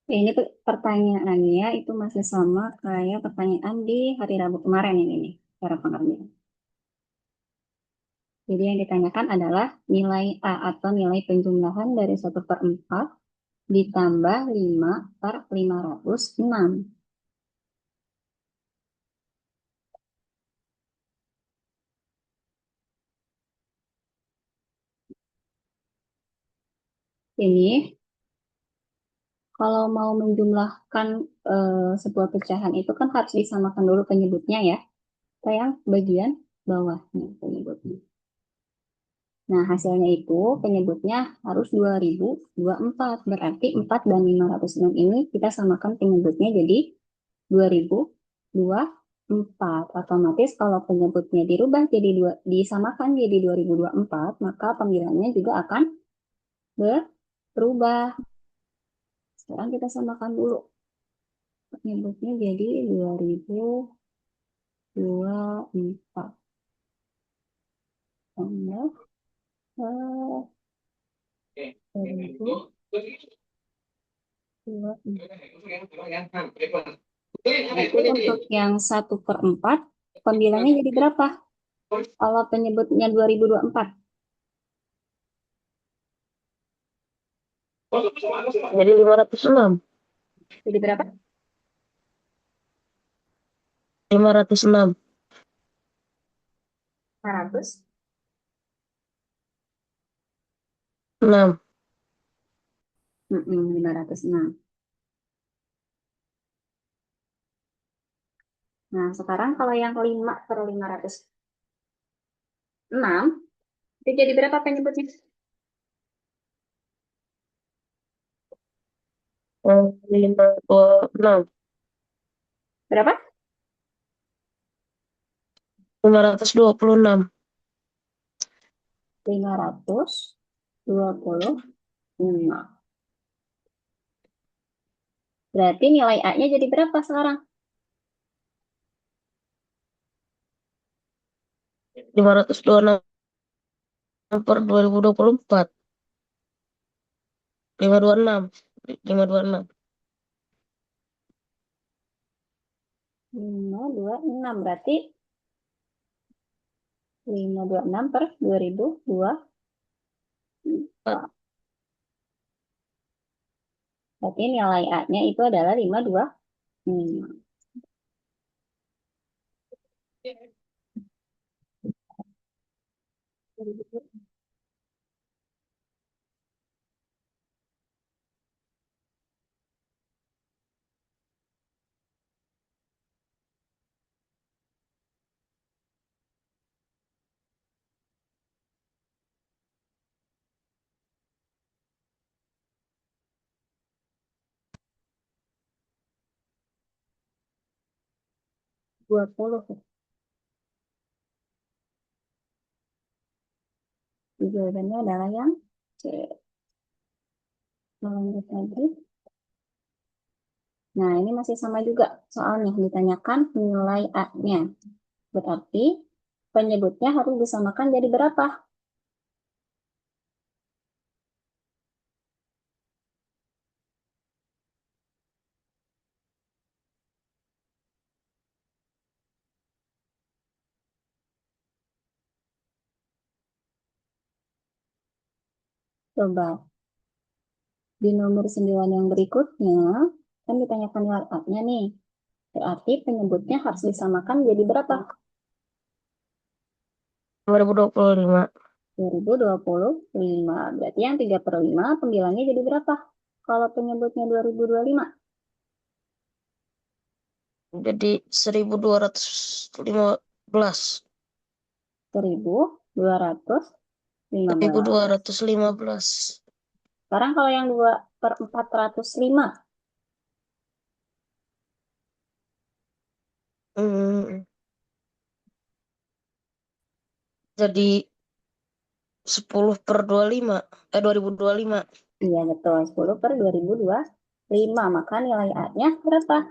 Ini pertanyaannya itu masih sama kayak pertanyaan di hari Rabu kemarin ini nih, cara pengertian. Jadi yang ditanyakan adalah nilai A atau nilai penjumlahan dari 1/4 ditambah 5/506. Ini kalau mau menjumlahkan sebuah pecahan itu kan harus disamakan dulu penyebutnya ya. Kita yang bagian bawahnya penyebutnya. Nah, hasilnya itu penyebutnya harus 2024. Berarti 4 dan 506 ini kita samakan penyebutnya jadi 2024. Otomatis kalau penyebutnya dirubah jadi disamakan jadi 2024, maka panggilannya juga akan berubah. Sekarang kita samakan dulu. Penyebutnya jadi 2024. Tambah 2024. Berarti untuk yang 1/4, pembilangnya jadi berapa? Kalau penyebutnya 2024. Jadi 506. Jadi berapa? 506. 500. 6. 506. Nah, sekarang kalau yang 5/506, itu jadi berapa penyebutnya? 526. Berapa? 526. 525. Berarti nilai A-nya jadi berapa sekarang? 526 per 2024. 526. 526. 526. Berarti 526 per 2024. Berarti nilai A-nya itu adalah 526. 20. Jawabannya adalah yang C. Lanjut lagi. Nah, ini masih sama juga soalnya ditanyakan nilai A-nya. Berarti penyebutnya harus disamakan jadi berapa? Coba di nomor 9 yang berikutnya, kan ditanyakan nilai A-nya nih. Berarti penyebutnya harus disamakan jadi berapa? 2025. 2025. Berarti yang 3/5 pembilangnya jadi berapa? Kalau penyebutnya 2025. Jadi 1215. 1215. 1215. Sekarang kalau yang 2/405. Hmm, jadi 10 per 25. 2025. Iya betul, 10 per 2025. Maka nilai A-nya berapa?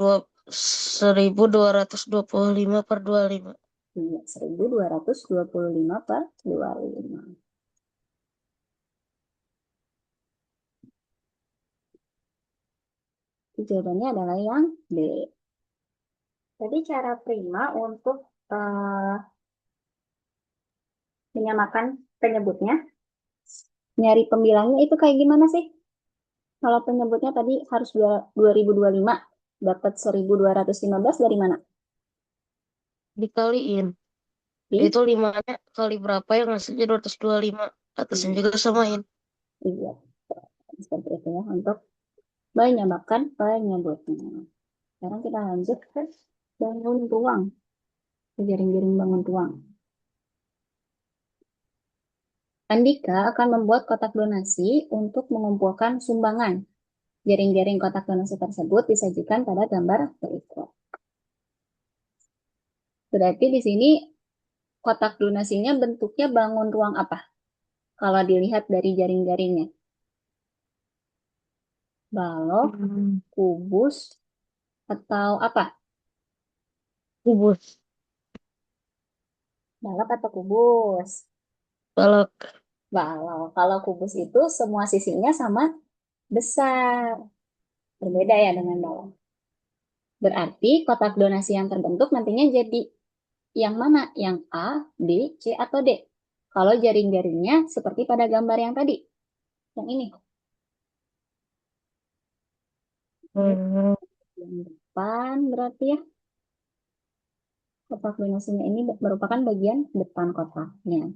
1225 per 25. Iya, 1225 per 25. Jawabannya adalah yang B. Jadi cara prima untuk eh, menyamakan penyebutnya, nyari pembilangnya itu kayak gimana sih? Kalau penyebutnya tadi harus 2025, dapat 1215 dari mana? Dikaliin. Di? Itu limanya kali berapa yang hasilnya 225. Atasnya Iya, juga samain. iya, seperti itu ya untuk menyamakan penyebutnya. Sekarang kita lanjut ke bangun ruang, jaring-jaring bangun ruang. Andika akan membuat kotak donasi untuk mengumpulkan sumbangan. Jaring-jaring kotak donasi tersebut disajikan pada gambar berikut. Berarti di sini kotak donasinya bentuknya bangun ruang apa? Kalau dilihat dari jaring-jaringnya. Balok, Hmm, kubus, atau apa? kubus. Balok atau kubus? Balok. Balok. Kalau kubus itu semua sisinya sama besar. Berbeda ya dengan balok. Berarti kotak donasi yang terbentuk nantinya jadi yang mana? Yang A, B, C, atau D? Kalau jaring-jaringnya seperti pada gambar yang tadi. Yang ini. Hmm, Yang depan berarti ya. Kotak donasinya ini merupakan bagian depan kotaknya.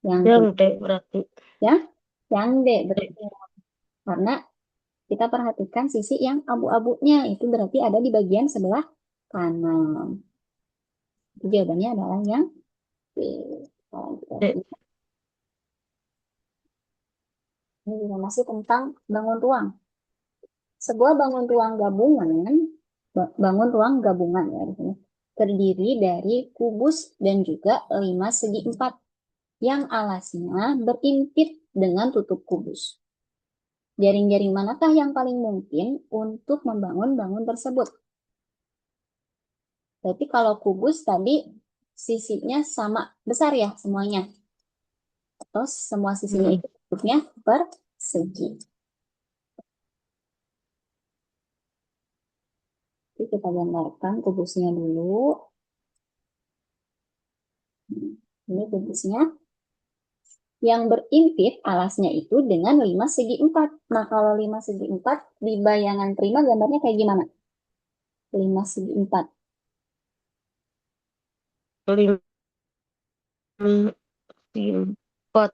Yang yang kedua, D berarti. ya, yang D, D. betul. Karena kita perhatikan sisi yang abu-abunya, itu berarti ada di bagian sebelah kanan. Itu jawabannya adalah yang B. Kalau kita D. lihat, ini juga masih tentang bangun ruang. Sebuah bangun ruang gabungan, bangun ruang gabungan ya di sini, terdiri dari kubus dan juga 5 segi 4 yang alasnya berimpit dengan tutup kubus. Jaring-jaring manakah yang paling mungkin untuk membangun bangun tersebut? Berarti kalau kubus tadi sisinya sama besar ya semuanya. Terus semua sisinya Hmm. itu bentuknya persegi. Jadi kita gambarkan kubusnya dulu. Ini kubusnya. Yang berimpit alasnya itu dengan 5 segi 4. Nah, kalau 5 segi 4 di bayangan prima gambarnya kayak gimana? 5 segi 4. Lima, empat.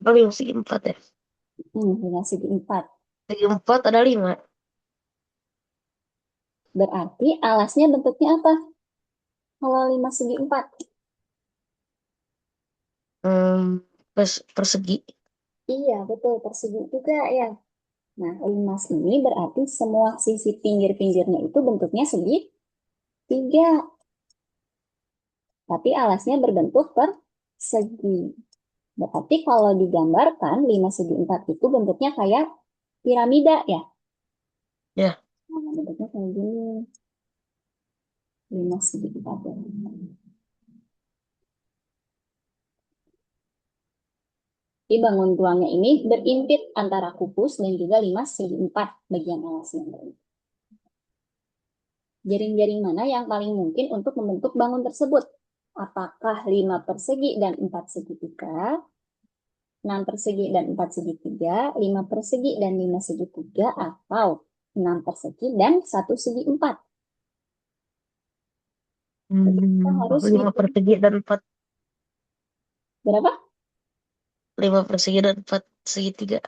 Lima segi empat ya. 5 segi 4. Segi empat ada lima. Berarti alasnya bentuknya apa? Kalau 5 segi 4. Persegi. Iya, betul. Persegi juga ya. Nah, 5 ini berarti semua sisi pinggir-pinggirnya itu bentuknya segitiga. Tapi alasnya berbentuk persegi. Berarti kalau digambarkan 5 segi 4 itu bentuknya kayak piramida ya. Ya. Nah, bentuknya kayak gini. 5 segi 4 ya. Di bangun ruangnya ini berimpit antara kubus dan juga 5 segi 4 bagian alasnya. Jaring-jaring mana yang paling mungkin untuk membentuk bangun tersebut? Apakah 5 persegi dan 4 segitiga, 6 persegi dan 4 segitiga, 5 persegi dan 5 segitiga, atau 6 persegi dan 1 segi 4? Jadi kita harus Lima hitung persegi dan empat. berapa? Lima persegi dan empat segitiga.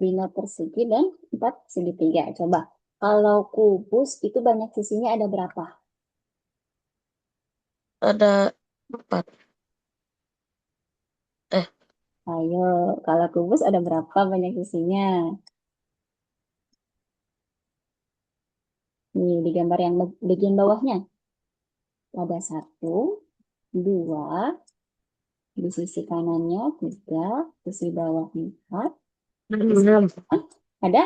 5 persegi dan 4 segitiga. Coba, kalau kubus itu banyak sisinya ada berapa? Ada empat. Eh, Ayo, kalau kubus ada berapa banyak sisinya? Nih, di gambar yang bagian bawahnya. Ada satu, dua, di sisi kanannya tiga, sisi bawah empat, di sisi enam. depan ada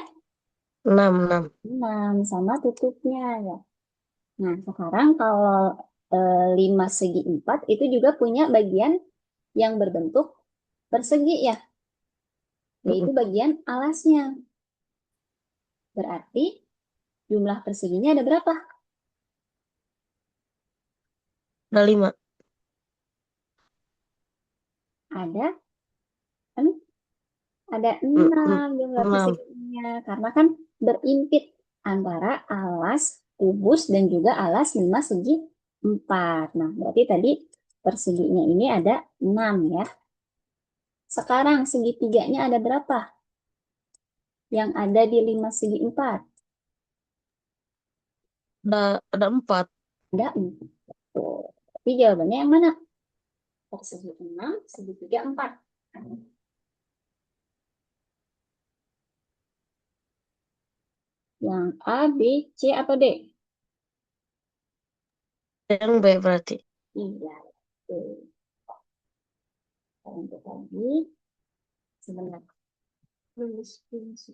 Enam. 6 sama tutupnya ya. Nah, sekarang kalau 5 segi 4 itu juga punya bagian yang berbentuk persegi ya, yaitu Mm-mm. bagian alasnya. Berarti jumlah perseginya ada berapa? Ada 5. Ada en- ada Mm-mm. 6 jumlah 6. perseginya karena kan berimpit antara alas kubus dan juga alas 5 segi 4. Nah, berarti tadi perseginya ini ada 6 ya. Sekarang segitiganya ada berapa? Yang ada di 5 segi 4? Ada 4. Ada 4. Tuh. Tapi jawabannya yang mana? Persegi 6, segitiga 4. Yang A, B, C, atau D? Yang B berarti. Iya. Tuh. Untuk tadi sebenarnya lulus fungsi.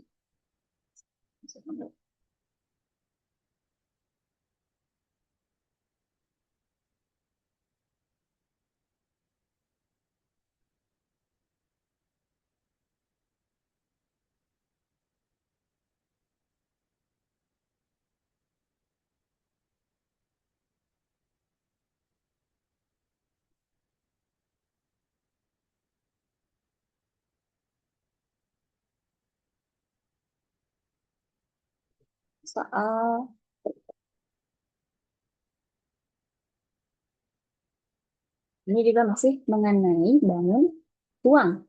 Soal ini juga masih mengenai bangun tuang.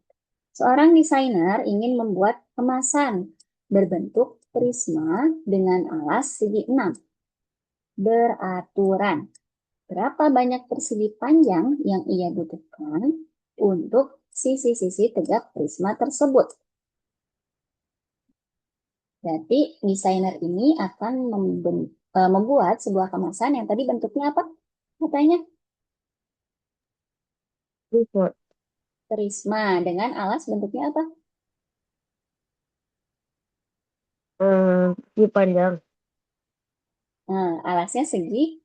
Seorang desainer ingin membuat kemasan berbentuk prisma dengan alas segi 6 beraturan. Berapa banyak persegi panjang yang ia butuhkan untuk sisi-sisi tegak prisma tersebut? Berarti desainer ini akan membuat sebuah kemasan yang tadi bentuknya apa? Katanya Prisma. prisma dengan alas bentuknya apa? Segi panjang. Nah, alasnya segi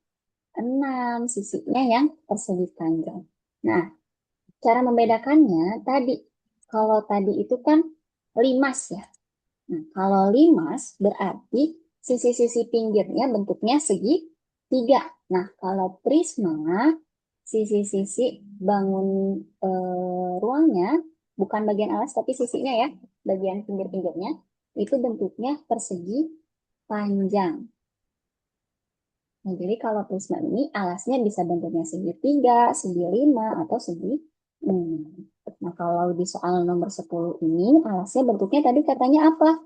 6, sisinya yang persegi panjang. Nah, cara membedakannya tadi, kalau tadi itu kan limas ya. Nah, kalau limas berarti sisi-sisi pinggirnya bentuknya segi 3. Nah, kalau prisma, sisi-sisi bangun ruangnya, bukan bagian alas tapi sisinya ya, bagian pinggir-pinggirnya, itu bentuknya persegi panjang. Nah, jadi kalau prisma ini alasnya bisa bentuknya segi 3, segi 5, atau segi 6. Nah, kalau di soal nomor 10 ini, alasnya bentuknya tadi katanya apa?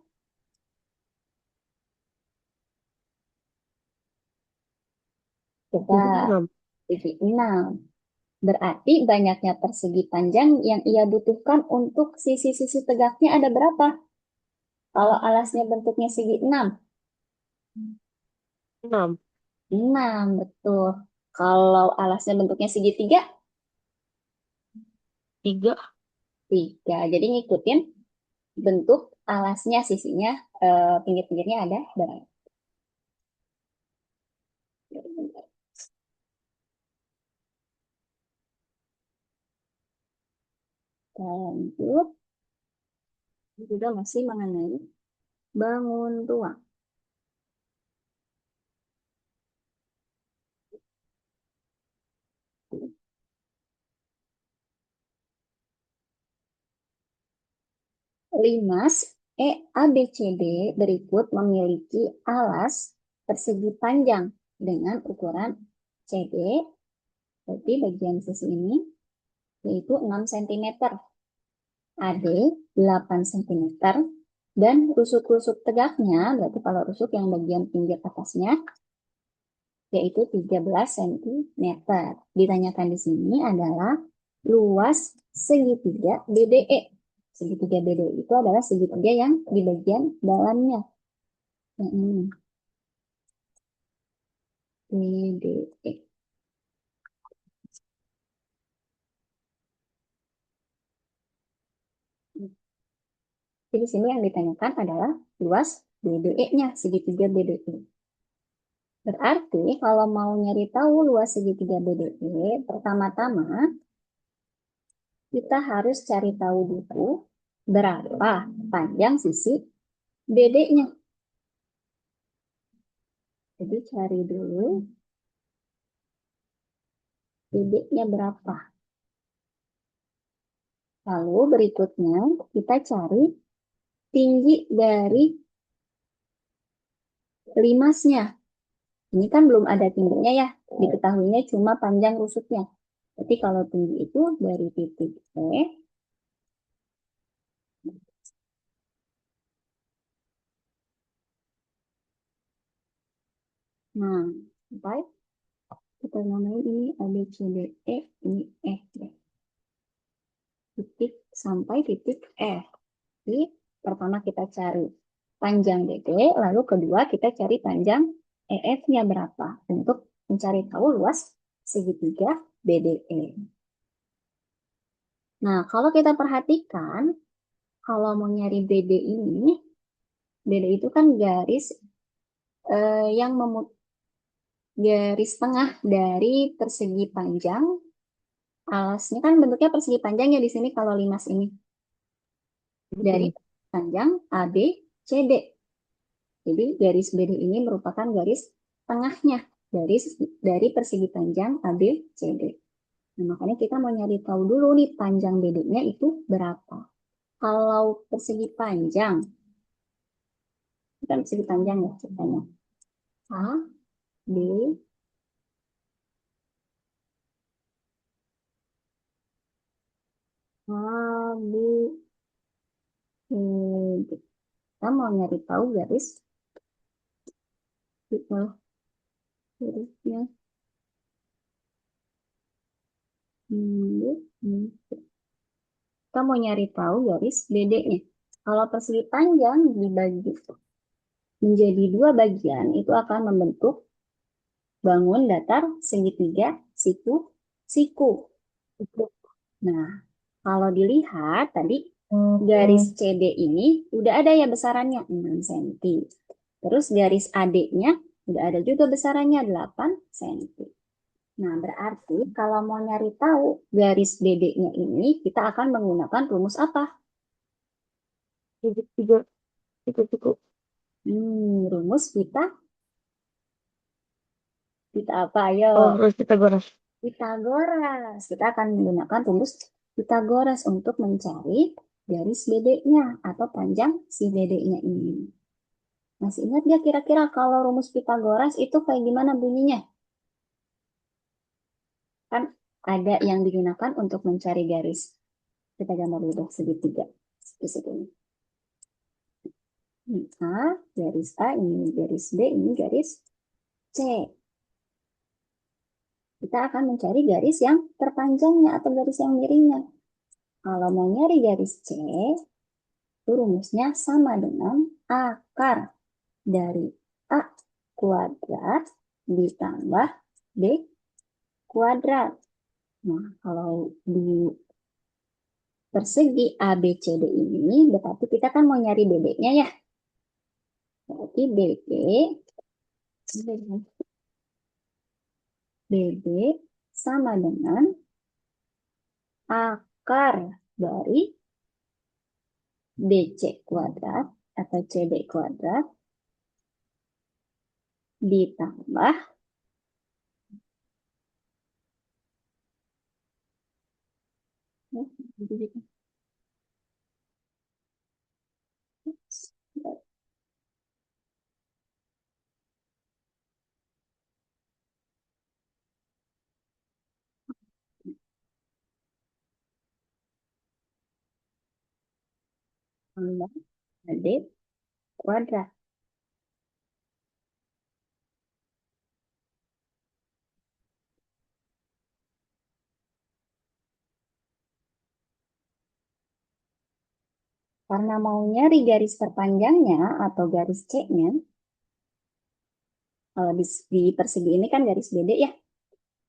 Coba Segi 6. segi 6. Berarti banyaknya persegi panjang yang ia butuhkan untuk sisi-sisi tegaknya ada berapa? Kalau alasnya bentuknya segi 6, 6. 6 betul. Kalau alasnya bentuknya segi 3, 3. 3. Jadi ngikutin bentuk alasnya, sisinya, pinggir-pinggirnya ada berapa? Lanjut, juga masih mengenai bangun tuang. Limas EABCD berikut memiliki alas persegi panjang dengan ukuran CD, berarti bagian sisi ini, yaitu 6 cm, AD 8 cm, dan rusuk-rusuk tegaknya, berarti kalau rusuk yang bagian pinggir atasnya, yaitu 13 cm. Ditanyakan di sini adalah luas segitiga BDE. Segitiga BDE itu adalah segitiga yang di bagian dalamnya. Yang ini, BDE. Jadi di sini yang ditanyakan adalah luas BDE-nya, segitiga BDE. Berarti kalau mau nyari tahu luas segitiga BDE, pertama-tama kita harus cari tahu dulu berapa panjang sisi BD-nya. Jadi cari dulu BD-nya berapa. Lalu berikutnya kita cari tinggi dari limasnya. Ini kan belum ada tingginya ya, diketahuinya cuma panjang rusuknya. Jadi kalau tinggi itu dari titik E, nah, sampai kita namai ini A, B, C, D, E, ini F. Titik sampai titik F. Jadi pertama kita cari panjang BD, lalu kedua kita cari panjang EF-nya berapa untuk mencari tahu luas segitiga BDE. Nah, kalau kita perhatikan, kalau mau nyari BD ini, BD itu kan garis yang garis tengah dari persegi panjang. Alasnya kan bentuknya persegi panjang ya di sini kalau limas ini. Dari Betul. panjang AB, CD. Jadi garis BD ini merupakan garis tengahnya dari persegi panjang AB, CD. Nah, makanya kita mau nyari tahu dulu nih panjang BD-nya itu berapa. Kalau persegi panjang, kan persegi panjang ya ceritanya. A, B, A, B, C, D. Kita mau nyari tahu garisnya. Kita mau nyari tahu garis BD-nya. Kalau persegi panjang dibagi menjadi dua bagian, itu akan membentuk bangun datar segitiga siku. Nah, kalau dilihat tadi garis CD ini udah ada ya besarannya 6 cm. Terus garis AD-nya udah ada juga besarannya 8 cm. Nah, berarti kalau mau nyari tahu garis BD-nya ini, kita akan menggunakan rumus apa? Titik tiga. Titik titik. Rumus kita apa? Ayo, Oh, harus Pitagoras. Pitagoras. Kita akan menggunakan rumus Pitagoras untuk mencari garis BD-nya atau panjang si BD-nya ini. Masih ingat gak kira-kira kalau rumus Pitagoras itu kayak gimana bunyinya? Kan ada yang digunakan untuk mencari garis. Kita gambar dulu deh segitiga. Di sini. Ini A, garis A, ini garis B, ini garis C. Kita akan mencari garis yang terpanjangnya atau garis yang miringnya. Kalau mau nyari garis C, itu rumusnya sama dengan akar dari A kuadrat ditambah B kuadrat. Nah, kalau di persegi ABCD ini, berarti kita kan mau nyari BB-nya ya. Berarti BB sama dengan akar dari BC kuadrat atau CD kuadrat ditambah tambah AD kuadrat. Karena mau nyari garis terpanjangnya atau garis C-nya, kalau di persegi ini kan garis BD ya.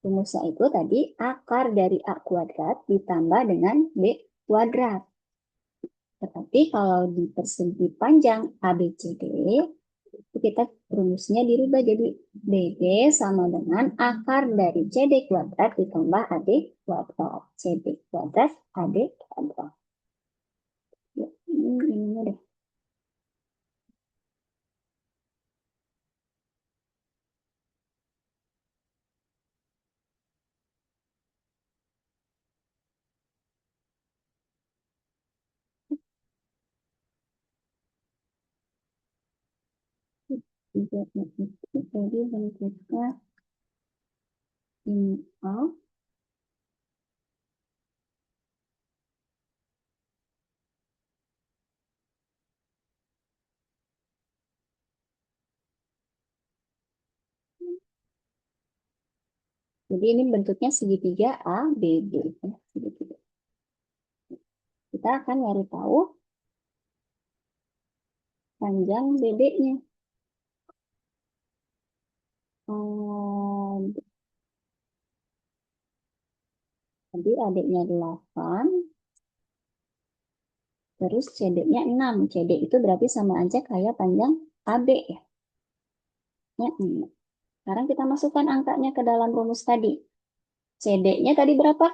Rumusnya itu tadi akar dari A kuadrat ditambah dengan B kuadrat. Tetapi kalau di persegi panjang ABCD, Itu kita rumusnya dirubah jadi BB sama dengan akar dari CD kuadrat ditambah AD kuadrat. CD kuadrat AD kuadrat. Ya, ini deh. Jadi bentuknya ini A. Jadi ini bentuknya segitiga A, B, B. Ya, segitiga. Kita akan nyari tahu panjang BD-nya. Jadi adiknya 8, terus CD-nya 6. CD itu berarti sama aja kayak panjang AB ya. Ya, 6. Sekarang kita masukkan angkanya ke dalam rumus tadi. CD-nya tadi berapa?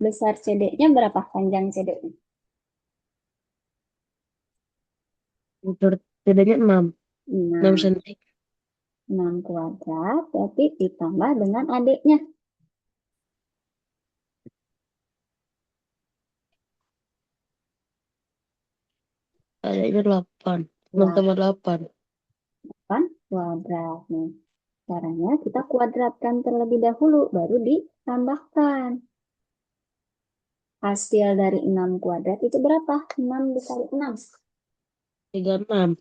Besar CD-nya berapa? Panjang CD-nya? Bedanya 6. 6 Nah, cm. 6 kuadrat, berarti ditambah dengan adiknya. Adanya 8. 6 tambah 8. 8 kuadrat. Nih, caranya kita kuadratkan terlebih dahulu, baru ditambahkan. Hasil dari 6 kuadrat itu berapa? 6 dikali 6. 36.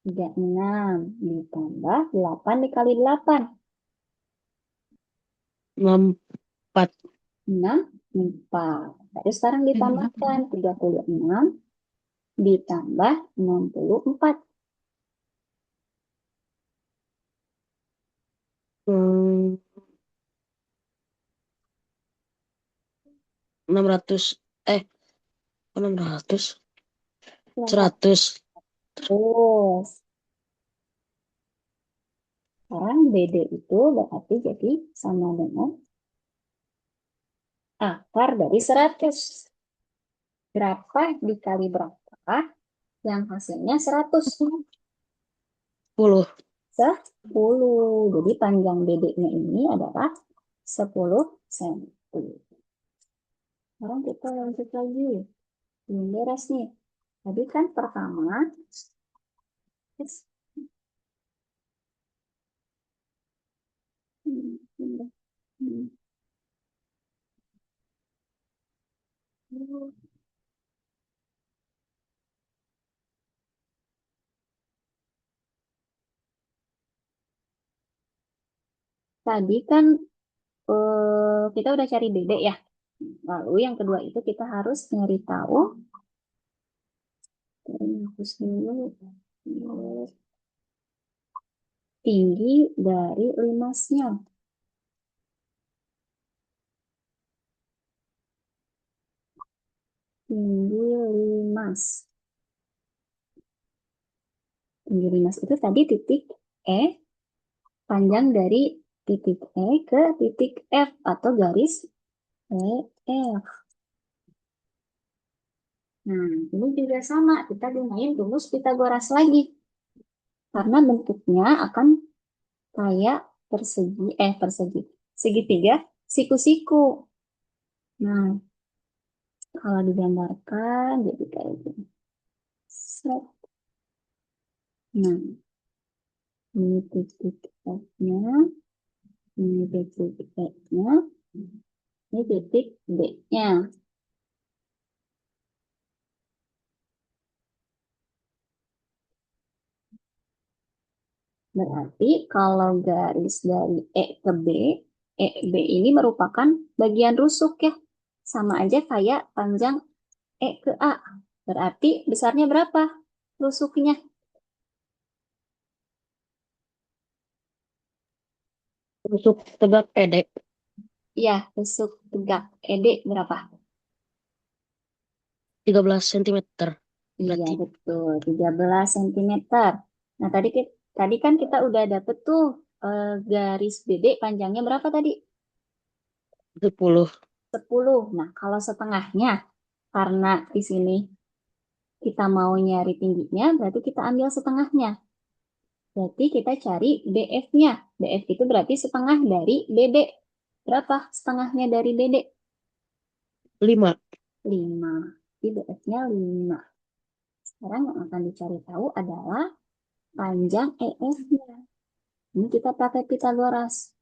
36 ditambah 8 dikali 8. 64. 6, 4. Terus sekarang ditambahkan 36 ditambah 64. Hmm, 600. Eh, 600. 100. Terus sekarang BD itu berarti jadi sama dengan akar dari 100. Berapa dikali berapa yang hasilnya 100? 10. 10. Jadi panjang BD-nya ini adalah 10 cm. Sekarang kita lanjut lagi. Belum beres nih. Tadi kan pertama, yes. Tadi kan kita udah cari dedek ya. Lalu yang kedua itu kita harus nyari tahu. Hapus dulu. Tinggi dari limasnya. Tinggi limas. Tinggi limas itu tadi titik E, panjang dari titik E ke titik F atau garis EF. Nah, ini juga sama. Kita gunain rumus Pitagoras lagi. Karena bentuknya akan kayak persegi, segitiga, siku-siku. Nah, kalau digambarkan jadi kayak gini. Set. Nah, ini titik F-nya, ini titik F-nya, ini titik D-nya. Berarti kalau garis dari E ke B, B ini merupakan bagian rusuk ya. Sama aja kayak panjang E ke A. Berarti besarnya berapa rusuknya? Untuk tegak edek. Ya, rusuk tegak ED berapa? 13 cm Iya, berarti. betul. 13 cm. Nah, tadi kan kita udah dapet tuh garis BD panjangnya berapa tadi? 10. 10. Nah, kalau setengahnya, karena di sini kita mau nyari tingginya, berarti kita ambil setengahnya. Berarti kita cari BF-nya. BF itu berarti setengah dari BD. Berapa setengahnya dari BD? 5. 5. Jadi BF-nya 5. Sekarang yang akan dicari tahu adalah panjang EF-nya. Ini kita pakai Pitagoras.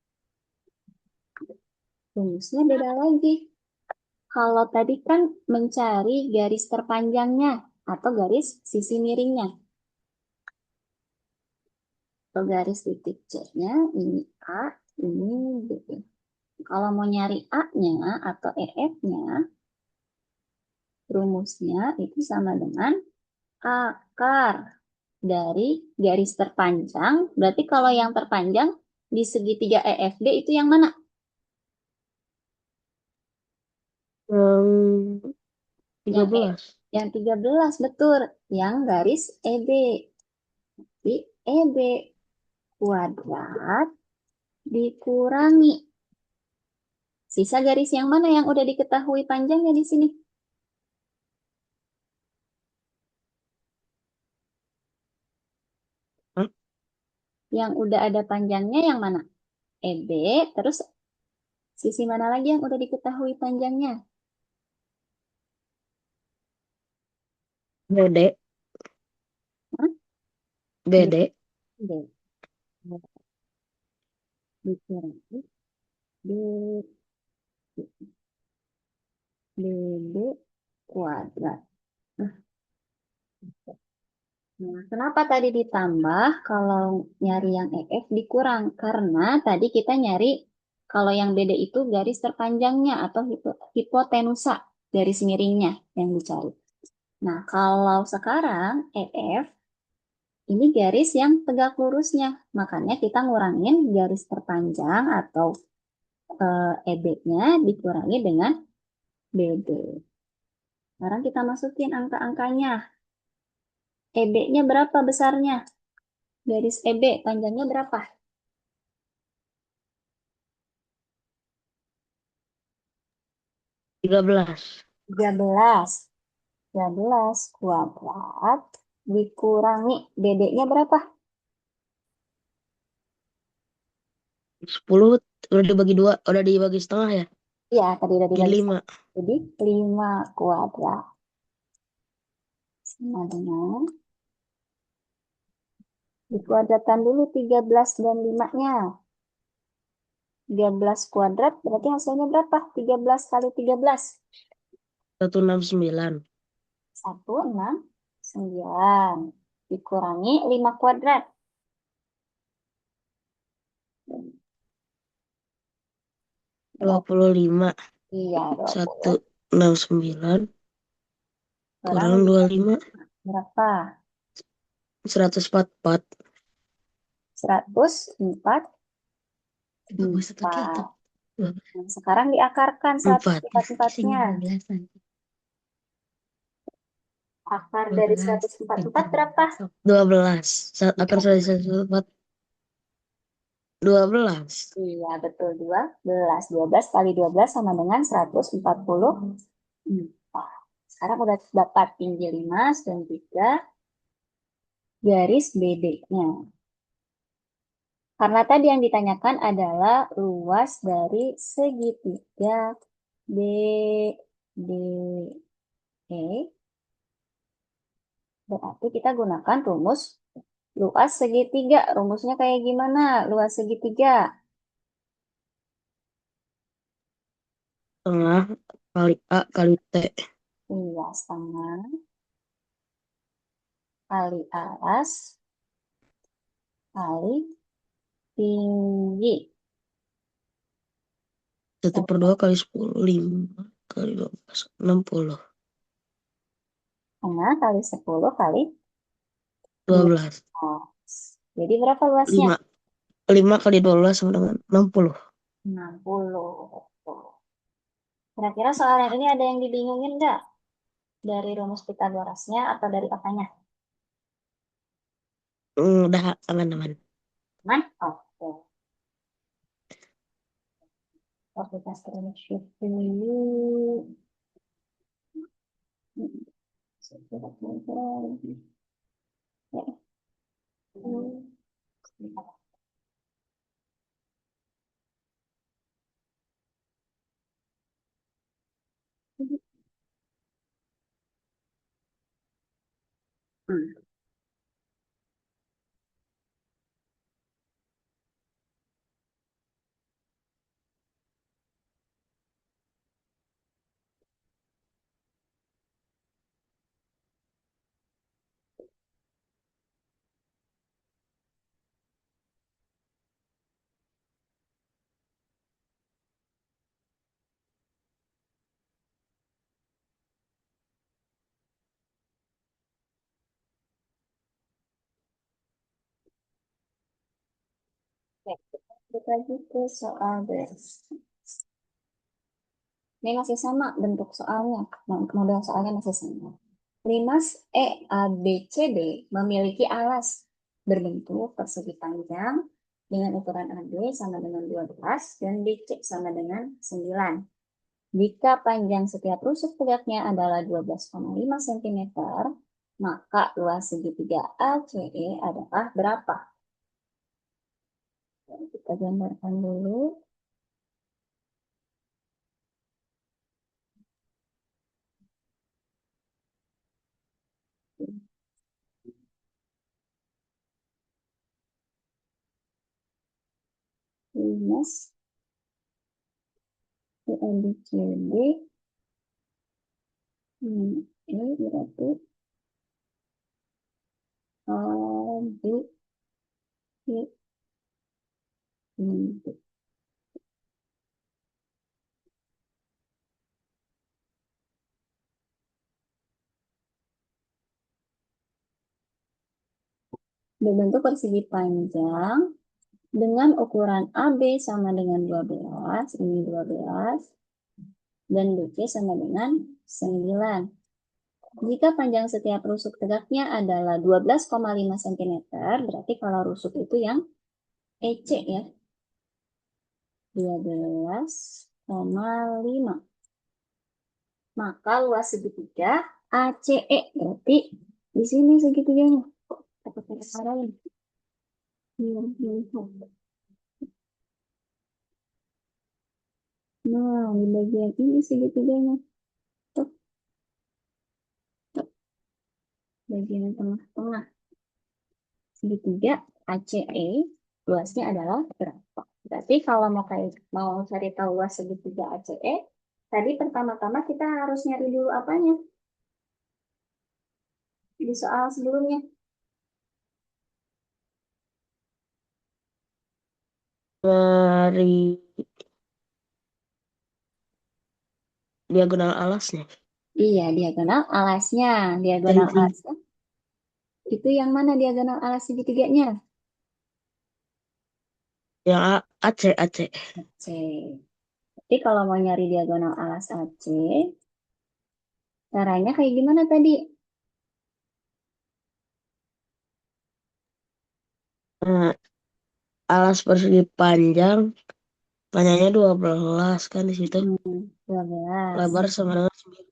Rumusnya beda lagi. Kalau tadi kan mencari garis terpanjangnya atau garis sisi miringnya. Atau garis titik C-nya, ini A, ini B. Kalau mau nyari A-nya atau EF-nya, rumusnya itu sama dengan akar dari garis terpanjang. Berarti kalau yang terpanjang di segitiga EFD itu yang mana? Yang tiga Yang E, belas yang 13 betul. Yang garis EB. Di EB kuadrat dikurangi. Sisa garis yang mana yang udah diketahui panjangnya di sini? Hah? Yang udah ada panjangnya yang mana? EB, terus sisi mana lagi yang udah diketahui panjangnya? BD. Hah? B, BD. B, dikurangi B, BB kuadrat. Nah, kenapa tadi ditambah kalau nyari yang EF dikurang? Karena tadi kita nyari kalau yang BD itu garis terpanjangnya atau hipotenusa, garis miringnya yang dicari. Nah, kalau sekarang EF ini garis yang tegak lurusnya. Makanya kita ngurangin garis terpanjang atau EB-nya dikurangi dengan BD. Sekarang kita masukin angka-angkanya. EB-nya berapa besarnya? Garis EB panjangnya berapa? 13. 13. 13 kuadrat dikurangi BD-nya berapa? 10 udah dibagi dua, udah dibagi setengah ya. Iya, tadi udah Jadi dibagi setengah. 5. Jadi 5 kuadrat sama dengan dikuadratkan dulu 13 dan 5-nya. 13 kuadrat berarti hasilnya berapa? 13 kali 13. 169. 169. Dikurangi 5 kuadrat. 25. Iya, 20. 169 Kurang kurang 25. berapa? 144. 144. Bagus satu kita. Nah, sekarang diakarkan 4. 144-nya. Akar dari 144 berapa? 12. Akan saya 12. Iya, betul. 12. 12 kali 12 sama dengan 144. Sekarang udah dapat tinggi 5 dan 3 garis BD-nya. Karena tadi yang ditanyakan adalah luas dari segitiga BDE. Berarti kita gunakan rumus luas segitiga. Rumusnya kayak gimana? Luas segitiga. Tengah kali A kali T. Iya, setengah kali alas kali tinggi. 1/2 kali 10. 5 kali 12. 60. Setengah kali 10 kali 12. 12. Jadi berapa luasnya? 5. 5 kali 12 sama dengan 60. 60. Kira-kira soal yang ini ada yang dibingungin nggak? Dari rumus Pitagorasnya atau dari apanya? Udah aman-aman. Aman? Oke. Oke, kita screenshot dulu. Hmm. Oke, kita lanjut lagi ke soal beres. Ini masih sama bentuk soalnya. Model soalnya masih sama. Limas EABCD memiliki alas berbentuk persegi panjang dengan ukuran AB sama dengan 12 dan BC sama dengan 9. Jika panjang setiap rusuk tegaknya adalah 12,5 cm, maka luas segitiga ACE adalah berapa? Kita gambarkan dulu. Limas EABCD ini berarti AB ini berbentuk persegi panjang dengan ukuran AB sama dengan 12, ini 12, dan BC sama dengan 9. Jika panjang setiap rusuk tegaknya adalah 12,5 cm, berarti kalau rusuk itu yang EC ya, 12,5. Maka luas segitiga ACE, berarti di sini segitiganya. Kita pakai arah ini. Nah, di bagian ini segitiganya. Tuh, tuh, bagian tengah-tengah. Segitiga ACE, luasnya adalah berapa? Berarti kalau mau cari tahu luas segitiga ACE, tadi pertama-tama kita harus nyari dulu apanya di soal sebelumnya. Dari diagonal alasnya. Iya, diagonal alasnya. Diagonal Dari alasnya itu yang mana diagonal alas segitiganya? yang AC, AC. AC. Jadi kalau mau nyari diagonal alas AC, caranya kayak gimana tadi? Nah, alas persegi panjang, panjangnya 12 kan di situ. 12. Lebar sama dengan 9.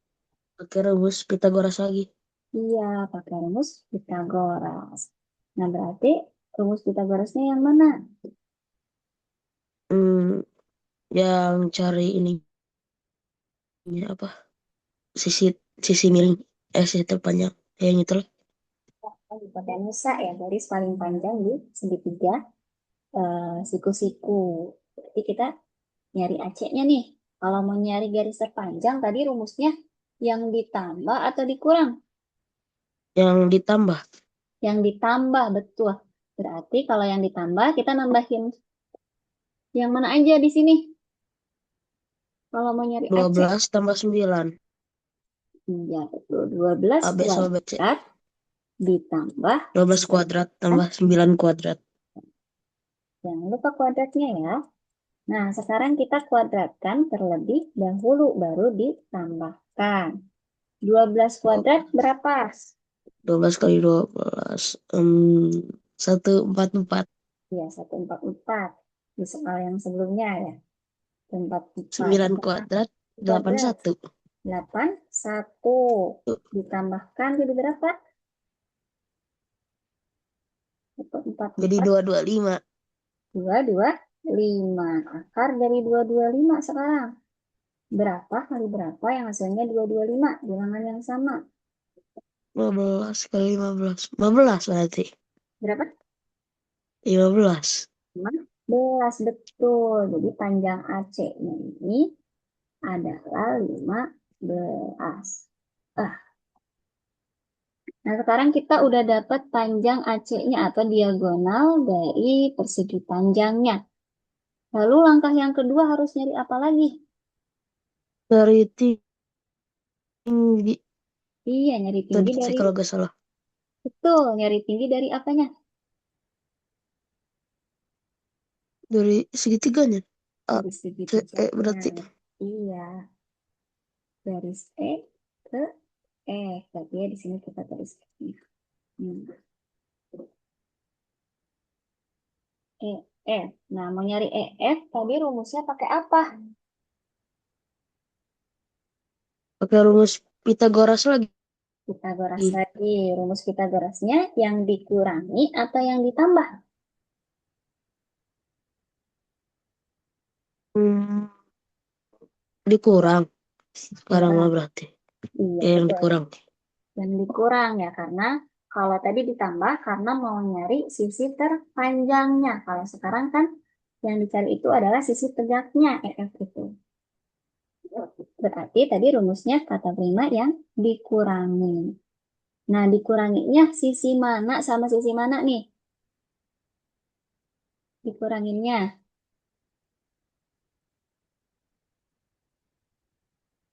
Pakai rumus Pitagoras lagi. Iya, pakai rumus Pitagoras. Nah, berarti rumus Pitagorasnya yang mana? Hmm, yang cari ini apa? Sisi sisi miring, sisi terpanjang. Yang itu lah. Hipotenusa ya, garis paling panjang di segitiga siku-siku. Berarti kita nyari AC-nya nih. Kalau mau nyari garis terpanjang, tadi rumusnya yang ditambah atau dikurang? Yang ditambah Yang ditambah, betul. Berarti kalau yang ditambah, kita nambahin yang mana aja di sini? Kalau mau nyari AC. 12 tambah 9. Iya, betul. 12 AB sama BC. kuadrat ditambah 12 kuadrat 9. tambah 9 kuadrat. Jangan lupa kuadratnya ya. Nah, sekarang kita kuadratkan terlebih dahulu, baru ditambahkan. 12 Dua- kuadrat berapa? 12 kali 12. 144. Ya, 144. Di soal yang sebelumnya ya. 144. 9 Sekarang kuadrat. kuadrat. 81. 8, 1. Ditambahkan jadi berapa? Jadi 144, 225. 225. Akar dari 225 sekarang. Berapa kali berapa yang hasilnya 225? Bilangan yang sama. 15 kali 15. 15 berarti. Berapa? 15. 15, betul. Jadi panjang AC-nya ini adalah 15. Ah, nah sekarang kita udah dapat panjang AC-nya atau diagonal dari persegi panjangnya. Lalu langkah yang kedua harus nyari apa lagi? Dari tinggi. Iya, nyari tinggi Tadi sih dari, kalau gak salah. betul, nyari tinggi dari apanya? Dari segitiganya. A, Dari C, E segitiganya. berarti. Iya, garis E ke E. Tapi ya di sini kita tulis E. Hmm. EF. Nah, mau nyari EF, tadi rumusnya pakai apa? Pakai rumus Pitagoras lagi. Pitagoras lagi. Rumus Pitagorasnya yang dikurangi atau yang ditambah? Hmm, dikurang. Sekarang mah Kurang. berarti. Iya, Ya, yang betul. dikurang. Yang dikurang ya, karena kalau tadi ditambah karena mau nyari sisi terpanjangnya. Kalau sekarang kan yang dicari itu adalah sisi tegaknya EF itu. Berarti tadi rumusnya kata prima yang dikurangi. Nah, dikuranginya sisi mana sama sisi mana nih? Dikuranginnya.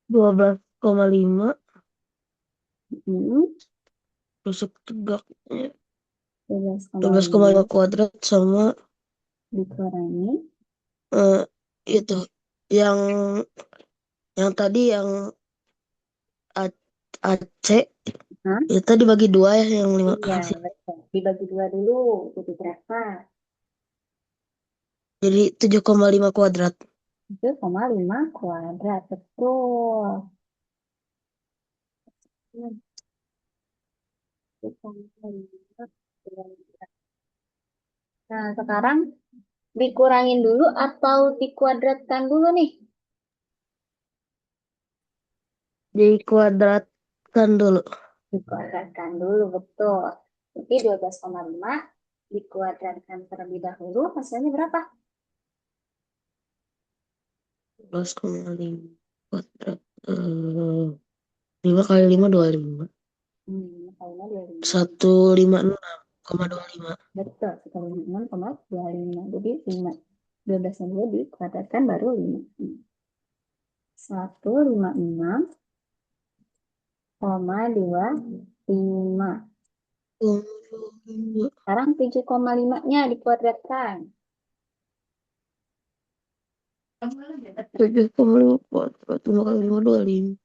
12,5 Hmm, tusuk tegaknya. 12,5 12,5 kuadrat sama dikurangi. eh, itu. Yang tadi yang A, AC. Hah? Itu dibagi dua ya yang 5 Iya, hasil. betul. Dibagi dua dulu. Jadi berapa? Jadi 7,5 kuadrat. 7,5 kuadrat. Betul. Hmm, 7,5 kuadrat. Nah, sekarang dikurangin dulu atau dikuadratkan dulu nih? Dikuadratkan dulu. Dikuadratkan dulu, betul. Jadi 12,5 dikuadratkan terlebih dahulu, hasilnya berapa? 12,5 kuadrat. 5 kali 5 25. Kalinya 25. 156,25. Betul, sekali 6,25. Jadi 5. 12 dulu dikuadratkan baru 5. 156,25. Sekarang 7,5-nya dikuadratkan. 7,5 kuadrat. 5 kali 5 25.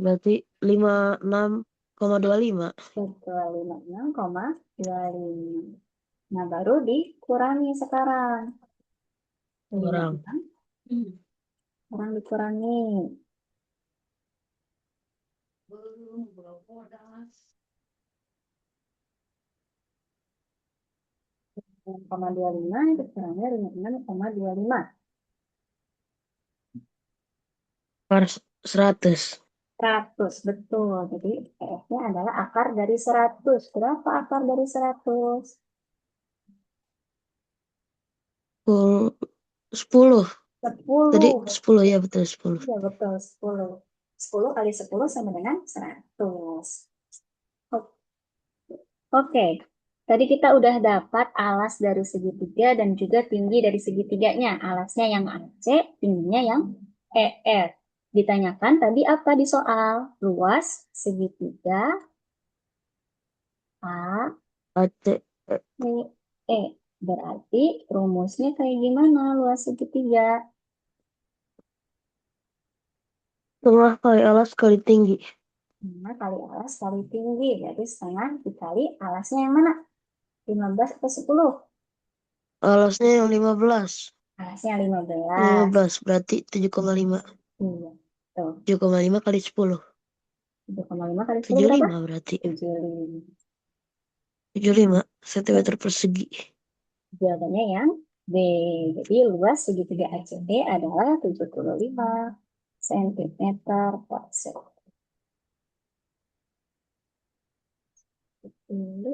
Berarti 56,25. Betul, 56,25. Nah, baru dikurangi sekarang. Kurang. 56, sekarang dikurangi. 6,25 itu sekarangnya 56,25. Per 100. 100, betul. Jadi EF-nya adalah akar dari 100. Berapa akar dari 100? 10. Tadi 10. 10 ya, betul 10. Iya, betul. 10. 10 kali 10 sama dengan 100. Oke, tadi kita udah dapat alas dari segitiga dan juga tinggi dari segitiganya. Alasnya yang AC, tingginya yang EF. Ditanyakan tadi apa di soal? Luas segitiga A, AC. B, E. Berarti rumusnya kayak gimana luas segitiga? Tengah kali alas kali tinggi. 5 kali alas kali tinggi. Berarti setengah dikali alasnya yang mana? 15 atau 10? Alasnya yang 15. Alasnya 15. 15 berarti 7,5. Iya. Tuh. 7,5 kali 10. 7,5 kali 10 berapa? 75 berarti. 75. 75 cm persegi. Jawabannya yang B. Jadi luas segitiga ACD adalah 75 cm persegi. Ini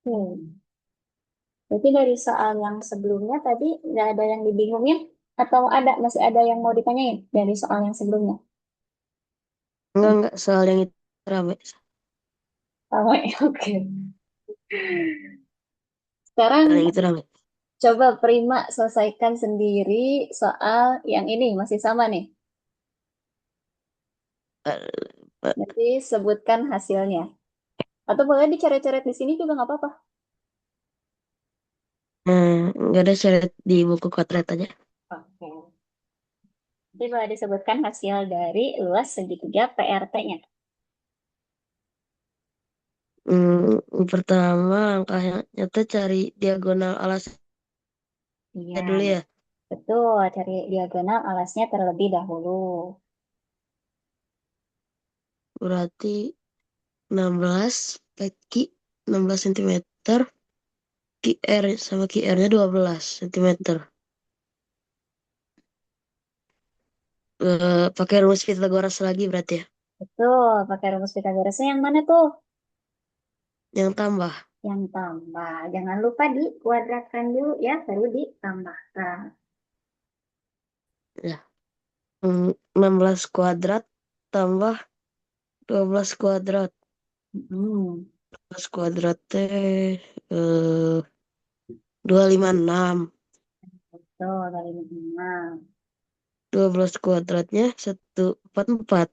oke. Berarti dari soal yang sebelumnya tadi nggak ada yang dibingungin atau ada masih ada yang mau ditanyain dari soal yang sebelumnya? Enggak, soal yang itu rame. Oh, oke. Sekarang Soal yang itu rame. coba Prima selesaikan sendiri soal yang ini masih sama nih. Eh, eh, Nanti sebutkan hasilnya. Atau boleh dicoret-coret di sini juga nggak apa-apa. Enggak ada syarat di buku kodrat aja. Oke. Nanti boleh disebutkan hasil dari luas segitiga PRT-nya. Pertama langkahnya nyata cari diagonal alasnya Iya, dulu ya. betul. Cari diagonal alasnya terlebih dahulu. Berarti 16 peki 16 cm. QR sama QR-nya 12 cm. Pakai rumus Pythagoras lagi berarti ya. Betul, pakai rumus Pythagorasnya yang mana tuh? Yang tambah. Yang tambah. Jangan lupa dikuadratkan dulu ya, baru ditambahkan. Ya. 16 kuadrat tambah 12 kuadrat. Hmm, 12 kuadrat teh 256. betul, dari 5. 12 kuadratnya 144.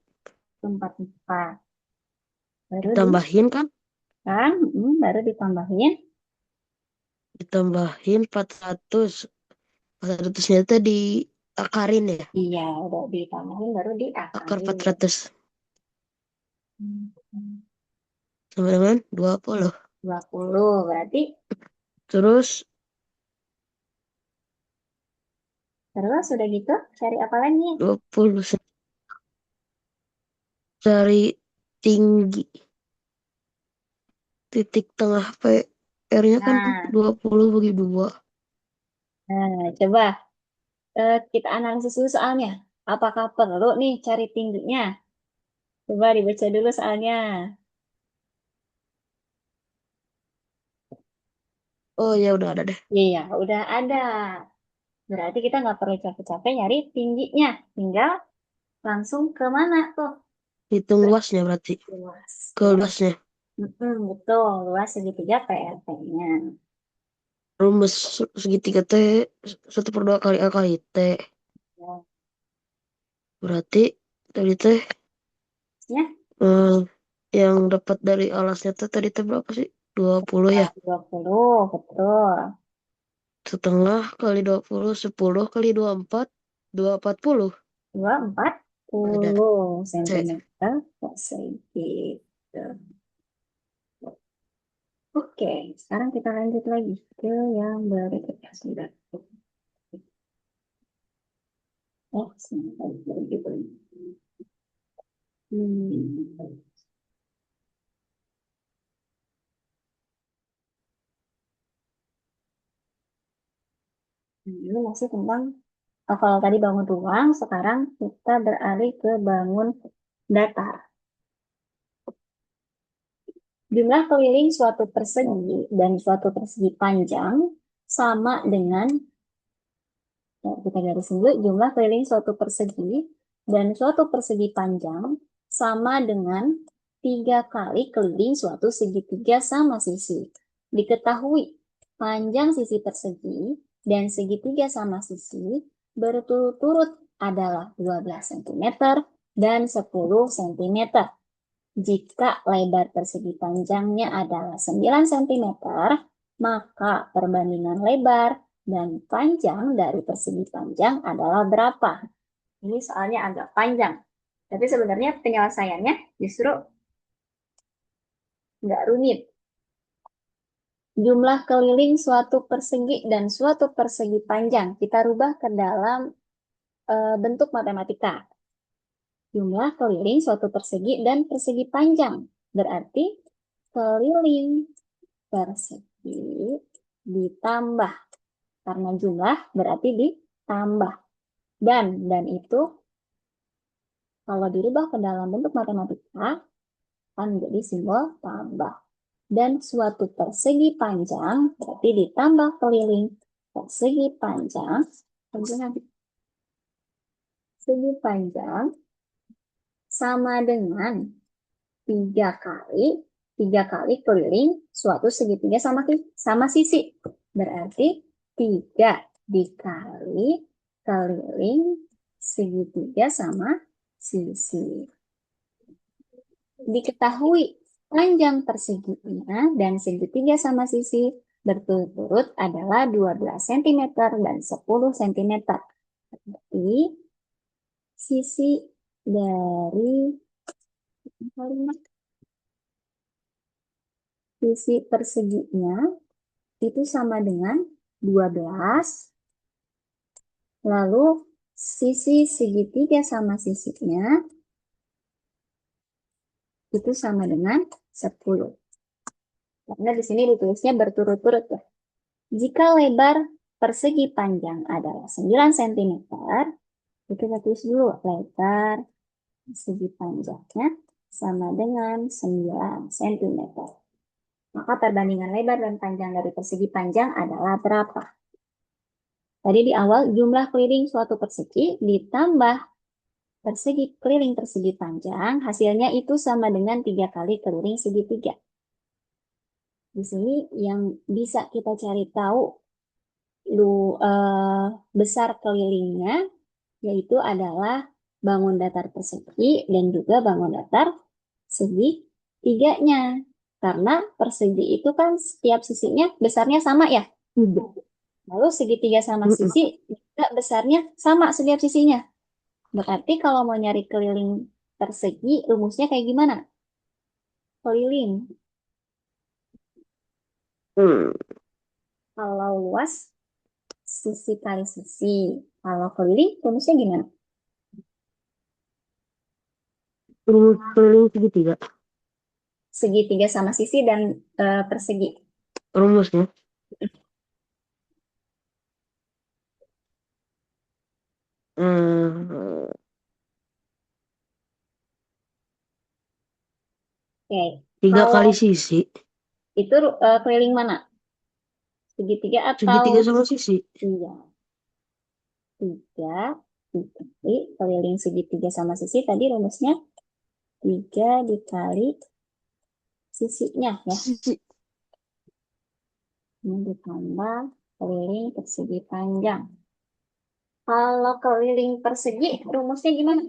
4, 4. Baru Ditambahin kan? baru ditambahin. Ditambahin 400. 400-nya itu diakarin ya. Iya, udah ditambahin baru Akar diakalin. 400 Hmm, sama dengan 20. 20, berarti Terus terus sudah gitu, cari apa lagi? 20 cari tinggi. Titik tengah PR-nya kan Nah, 20 bagi 2. coba kita analisis dulu soalnya. Apakah perlu nih cari tingginya? Coba dibaca dulu soalnya. Oh ya udah ada deh. Iya, udah ada. Berarti kita nggak perlu capek-capek nyari tingginya. Tinggal langsung ke mana tuh? Hitung Ke luasnya berarti. luas. Ke Luas. luasnya. Betul. Luas segitiga PRT-nya. Rumus segitiga T 1/2 kali A kali T. Ya. Berarti tadi teh Ya, eh, yang dapat dari alasnya teh tadi teh berapa sih? 20 ya. 20. Betul. Setengah kali 20 10 kali 24 240. 240 Ada C. centimeter persegi. Oke, sekarang kita lanjut lagi ke yang berikutnya. Sudah. Oh, sebentar, lagi. Hmm. Ini masih tentang, kalau tadi bangun ruang, sekarang kita beralih ke bangun datar. Jumlah keliling suatu persegi dan suatu persegi panjang sama dengan, ya, kita garis dulu, jumlah keliling suatu persegi dan suatu persegi panjang sama dengan 3 kali keliling suatu segitiga sama sisi. Diketahui panjang sisi persegi dan segitiga sama sisi berturut-turut adalah 12 cm dan 10 cm. Jika lebar persegi panjangnya adalah 9 cm, maka perbandingan lebar dan panjang dari persegi panjang adalah berapa? Ini soalnya agak panjang. Tapi sebenarnya penyelesaiannya justru nggak rumit. Jumlah keliling suatu persegi dan suatu persegi panjang kita rubah ke dalam bentuk matematika. Jumlah keliling suatu persegi dan persegi panjang. Berarti keliling persegi ditambah. Karena jumlah berarti ditambah. Dan itu kalau dirubah ke dalam bentuk matematika akan menjadi simbol tambah. Dan suatu persegi panjang berarti ditambah keliling persegi panjang. Persegi panjang sama dengan tiga kali keliling suatu segitiga sama sisi. Berarti 3 dikali keliling segitiga sama sisi. Diketahui panjang perseginya dan segitiga sama sisi berturut-turut adalah 12 cm dan 10 cm. Berarti sisi dari sisi perseginya itu sama dengan 12, lalu sisi segitiga sama sisinya itu sama dengan 10. Karena di sini ditulisnya berturut-turut ya. Jika lebar persegi panjang adalah 9 cm, itu kita tulis dulu lebar persegi panjangnya sama dengan 9 cm. Maka perbandingan lebar dan panjang dari persegi panjang adalah berapa? Tadi di awal jumlah keliling suatu persegi ditambah keliling persegi panjang, hasilnya itu sama dengan 3 kali keliling segitiga. Di sini yang bisa kita cari tahu besar kelilingnya yaitu adalah bangun datar persegi dan juga bangun datar segitiganya. Karena persegi itu kan setiap sisinya besarnya sama ya. Lalu segitiga sama sisi juga besarnya sama setiap sisinya. Berarti kalau mau nyari keliling persegi, rumusnya kayak gimana? Keliling. Hmm. Kalau luas, sisi kali sisi. Kalau keliling, rumusnya gimana? Rumus keliling segitiga. Segitiga sama sisi dan persegi. Rumusnya. Hmm. Oke. 3 kali Kalau sisi. itu keliling mana? Segitiga atau Segitiga sama sisi. iya? Tiga dikali keliling segitiga sama sisi. Tadi rumusnya 3 dikali sisinya ya. Sisi. Ini ditambah keliling persegi panjang. Kalau keliling persegi, rumusnya gimana?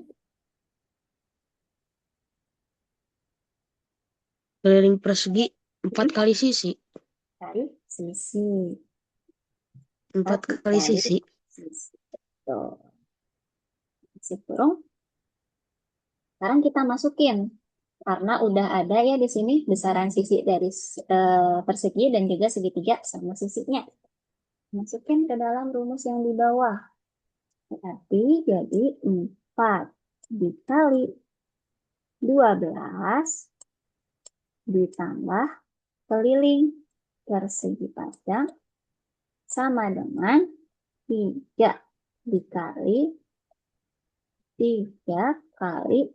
Keliling persegi 4 kali sisi. Kali sisi. 4 kali Dikali sisi. sisi. Tuh. Sisi kurung. Sekarang kita masukin. Karena udah ada ya di sini besaran sisi dari persegi dan juga segitiga sama sisinya. Masukin ke dalam rumus yang di bawah. Berarti jadi 4 dikali 12 ditambah keliling persegi panjang sama dengan 3 dikali 3 kali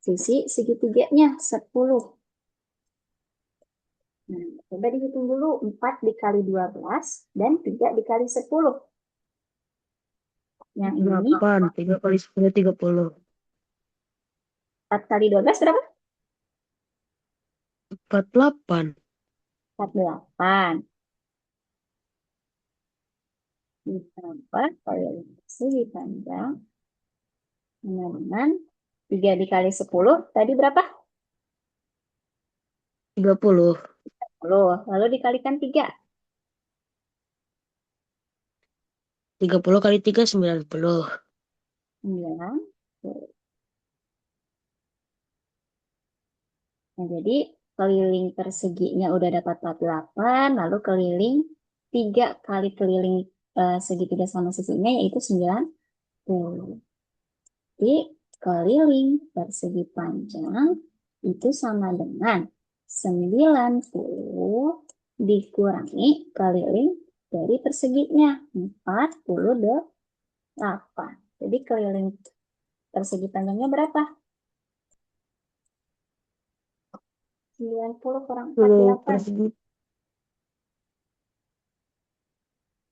sisi segitiganya 10. Nah, coba dihitung dulu 4 dikali 12 dan 3 dikali 10. Yang ini 8, 3 kali 10, 30. 4 kali 12 berapa? 48. 48. Ditambah kali segi panjang dengan 3 dikali 10. Tadi berapa? 30. 10. Lalu dikalikan 3. 30 kali 3, 90. 9. Nah, jadi keliling perseginya udah dapat 48, lalu keliling 3 kali keliling segitiga sama sisinya yaitu 90. Jadi keliling persegi panjang itu sama dengan 90 dikurangi keliling dari perseginya 48. Jadi keliling persegi panjangnya berapa? 90 kurang Keliling 48. persegi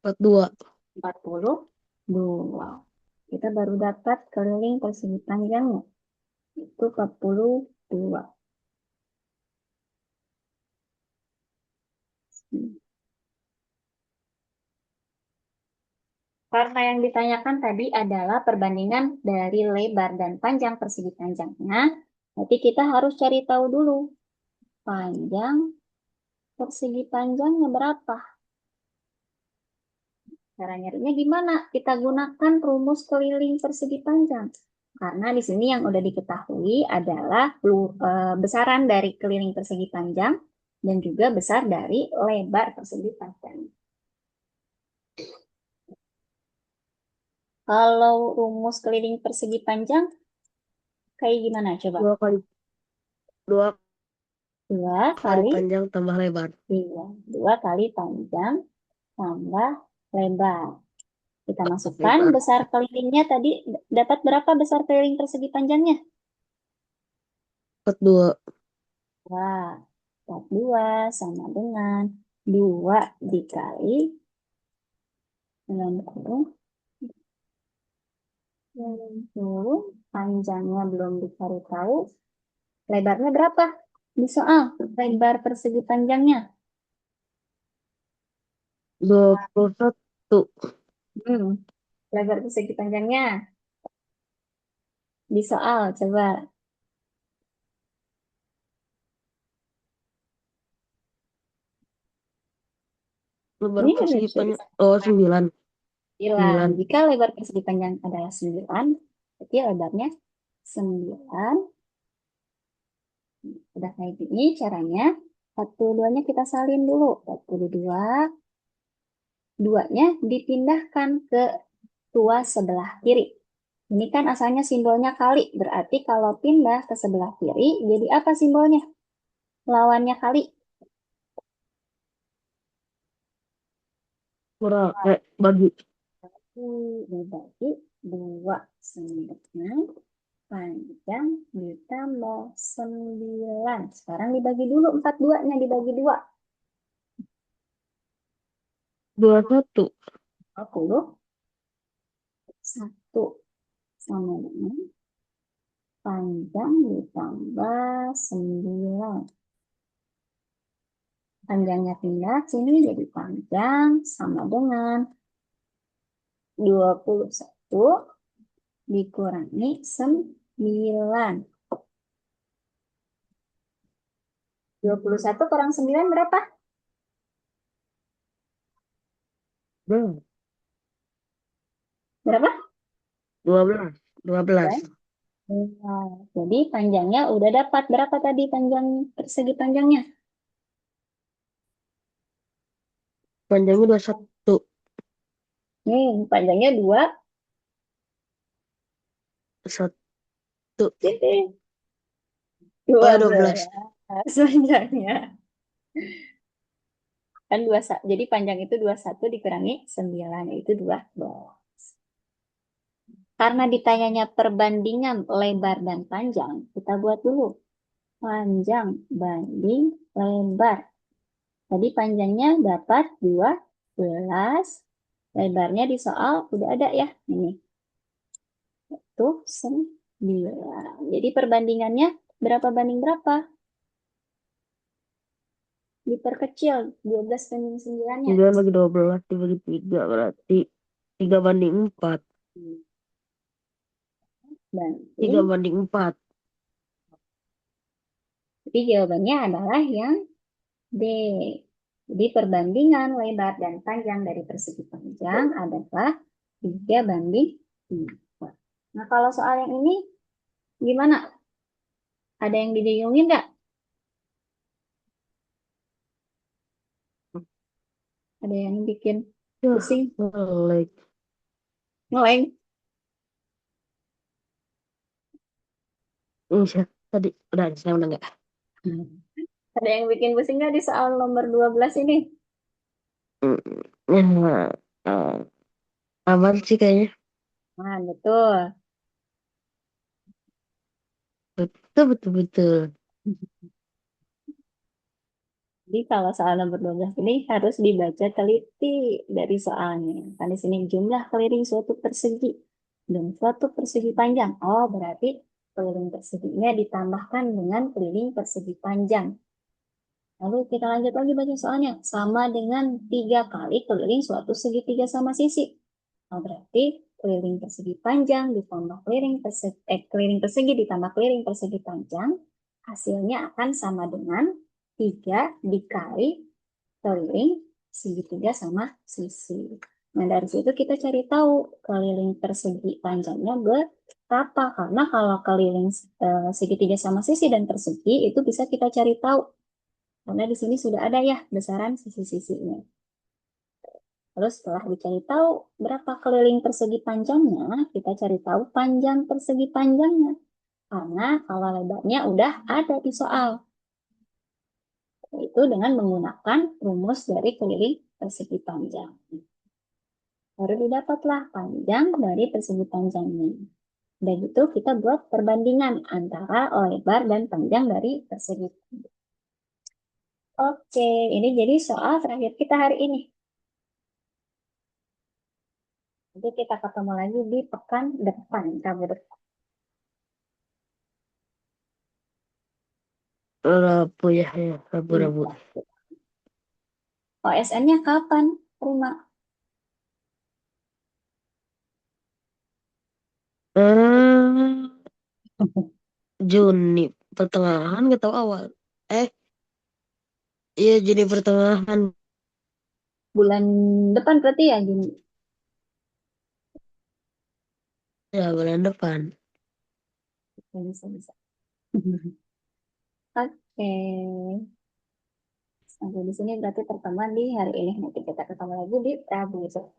42. 42. Kita baru dapat keliling persegi panjangnya. Itu 42. Karena yang ditanyakan tadi adalah perbandingan dari lebar dan panjang persegi panjangnya, berarti kita harus cari tahu dulu panjang persegi panjangnya berapa. Cara nyarinya gimana? Kita gunakan rumus keliling persegi panjang. Karena di sini yang udah diketahui adalah besaran dari keliling persegi panjang dan juga besar dari lebar persegi panjang. Kalau rumus keliling persegi panjang kayak gimana coba? 2 Dua kali kali panjang tambah lebar. Iya, 2 kali panjang tambah lebar. Kita masukkan Lebar. besar kelilingnya tadi dapat berapa besar keliling persegi panjangnya? 42. Wah, 42 sama dengan 2 dikali dalam kurung 60. Panjangnya belum dicari tahu. Lebarnya berapa? Di soal, lebar persegi panjangnya. 21. Hmm, lebar persegi panjangnya. Di soal, coba. Lebar Ini udah persegi bisa panjang. Oh, 9. 9. 9. Jika lebar persegi panjang adalah 9, berarti lebarnya 9. Udah kayak gini caranya. 42-nya kita salin dulu. 42, 2-nya dipindahkan ke tua sebelah kiri. Ini kan asalnya simbolnya kali. Berarti kalau pindah ke sebelah kiri, jadi apa simbolnya? Lawannya kali. Kurang. Bagi. Dibagi 2 sama panjang ditambah 9. Sekarang dibagi dulu 42-nya dibagi 2. 21. 21 sama dengan panjang ditambah 9. Panjangnya pindah sini jadi panjang sama dengan 21 dikurangi 9. 21 kurang 9 berapa? Berapa? Berapa? 12. 12. Nah, jadi panjangnya udah dapat berapa tadi panjang persegi panjangnya? Panjangnya 21. Panjangnya 2 Satu. titik Oh, dua ya, 12. belas panjangnya. Kan jadi panjang itu 21 dikurangi 9 yaitu 12. Karena ditanyanya perbandingan lebar dan panjang, kita buat dulu panjang banding lebar. Tadi panjangnya dapat 12, lebarnya di soal udah ada ya. Ini tuh 9. Jadi perbandingannya berapa banding berapa? Diperkecil 12 banding 9-nya. 9 bagi 12 dibagi 3 berarti 3 banding 4. tiga Banding. banding empat Jadi jawabannya adalah yang D. Jadi perbandingan lebar dan panjang dari persegi panjang adalah 3 banding 4. Nah, kalau soal yang ini gimana? Ada yang dibingungin nggak? Ada yang bikin Ya, pusing, ngelag. ngeleng? Iya, tadi udah saya udah nggak. Ada yang bikin pusing nggak di soal nomor 12 ini? Nah, aman sih kayaknya. Nah, betul. Betul, betul, betul. Jadi kalau soal nomor 12 ini harus dibaca teliti dari soalnya. Kan di sini jumlah keliling suatu persegi dan suatu persegi panjang. Oh, berarti keliling perseginya ditambahkan dengan keliling persegi panjang. Lalu kita lanjut lagi baca soalnya. Sama dengan 3 kali keliling suatu segitiga sama sisi. Oh, berarti keliling persegi panjang ditambah keliling persegi ditambah keliling persegi panjang, hasilnya akan sama dengan 3 dikali keliling segitiga sama sisi. Nah, dari situ kita cari tahu keliling persegi panjangnya berapa. Karena kalau keliling segitiga sama sisi dan persegi itu bisa kita cari tahu. Karena di sini sudah ada ya besaran sisi-sisinya. Terus setelah dicari tahu berapa keliling persegi panjangnya, kita cari tahu panjang persegi panjangnya. Karena kalau lebarnya udah ada di soal. Itu dengan menggunakan rumus dari keliling persegi panjang. Baru didapatlah panjang dari persegi panjangnya. Dan itu kita buat perbandingan antara lebar dan panjang dari persegi. Oke, ini jadi soal terakhir kita hari ini. Nanti kita ketemu lagi di pekan depan, Rabu depan. Rabu ya, ya, Rabu-Rabu. OSN-nya kapan, Rima? Eh, Juni pertengahan nggak tahu awal. Eh, iya Juni pertengahan. Bulan depan berarti ya, Juni. Ya, bulan depan. Bisa, bisa. Oke. Sampai di sini berarti pertemuan di hari ini. Nanti kita ketemu lagi di Rabu besok.